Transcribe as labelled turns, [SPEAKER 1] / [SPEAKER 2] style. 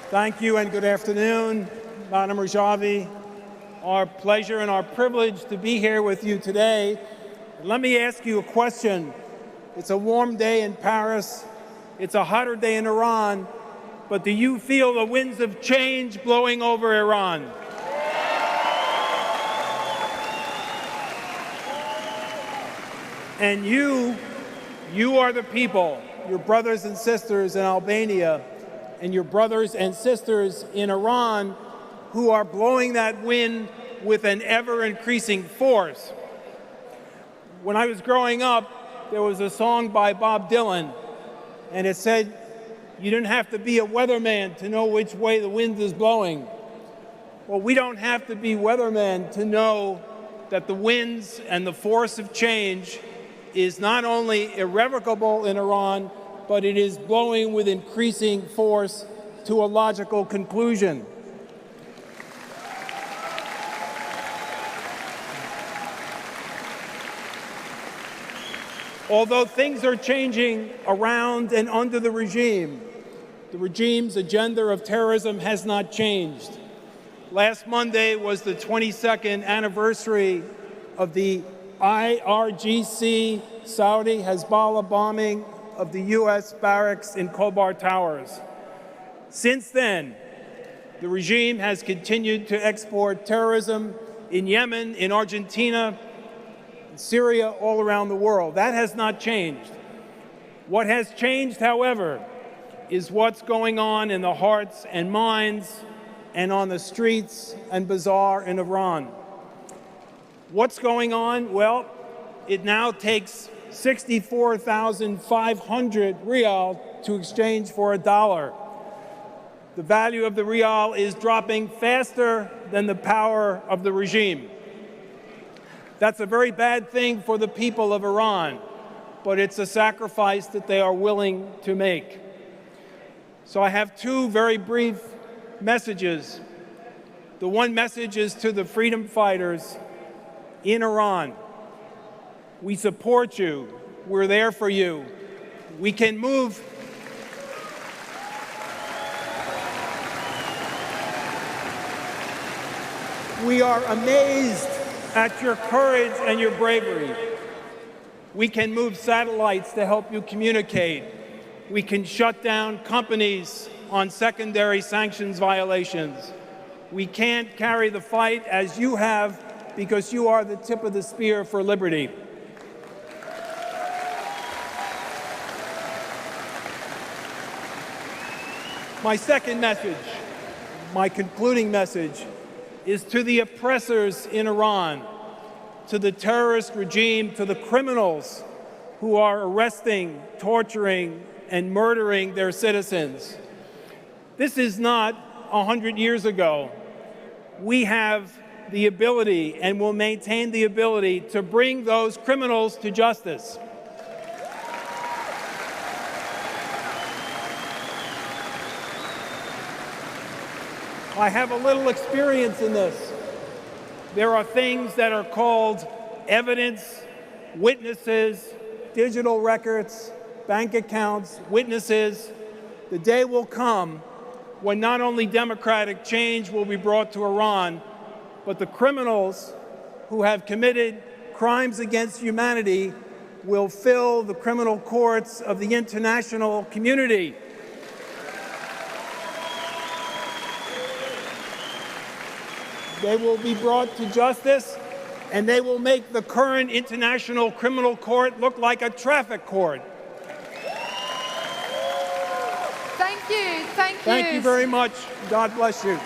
[SPEAKER 1] Thank you and good afternoon, Madam Rajavi. Our pleasure and our privilege to be here with you today. Let me ask you a question. It's a warm day in Paris. It's a hotter day in Iran. But do you feel the winds of change blowing over Iran? And you are the people, your brothers and sisters in Albania, and your brothers and sisters in Iran, who are blowing that wind with an ever-increasing force. When I was growing up, there was a song by Bob Dylan, and it said, "You didn't have to be a weatherman to know which way the wind is blowing." Well, we don't have to be weathermen to know that the winds and the force of change is not only irrevocable in Iran, but it is blowing with increasing force to a logical conclusion. Although things are changing around and under the regime's agenda of terrorism has not changed. Last Monday was the 22nd anniversary of the IRGC Saudi Hezbollah bombing of the U.S. barracks in Khobar Towers. Since then, the regime has continued to export terrorism in Yemen, in Argentina, in Syria, all around the world. That has not changed. What has changed, however, is what's going on in the hearts and minds and on the streets and bazaar in Iran. What's going on? Well, it now takes 64,500 rial to exchange for a dollar. The value of the rial is dropping faster than the power of the regime. That's a very bad thing for the people of Iran, but it's a sacrifice that they are willing to make. So I have two very brief messages. The one message is to the freedom fighters in Iran. We support you. We're there for you. We can move. We are amazed at your courage and your bravery. We can move satellites to help you communicate. We can shut down companies on secondary sanctions violations. We can't carry the fight as you have because you are the tip of the spear for liberty. My second message, my concluding message, is to the oppressors in Iran, to the terrorist regime, to the criminals who are arresting, torturing, and murdering their citizens. This is not 100 years ago. We have the ability and will maintain the ability to bring those criminals to justice. I have a little experience in this. There are things that are called evidence, witnesses, digital records, bank accounts, witnesses. The day will come when not only democratic change will be brought to Iran, but the criminals who have committed crimes against humanity will fill the criminal courts of the international community. They will be brought to justice, and they will make the current International Criminal Court look like a traffic court.
[SPEAKER 2] Thank you.
[SPEAKER 1] Thank you very much. God bless you.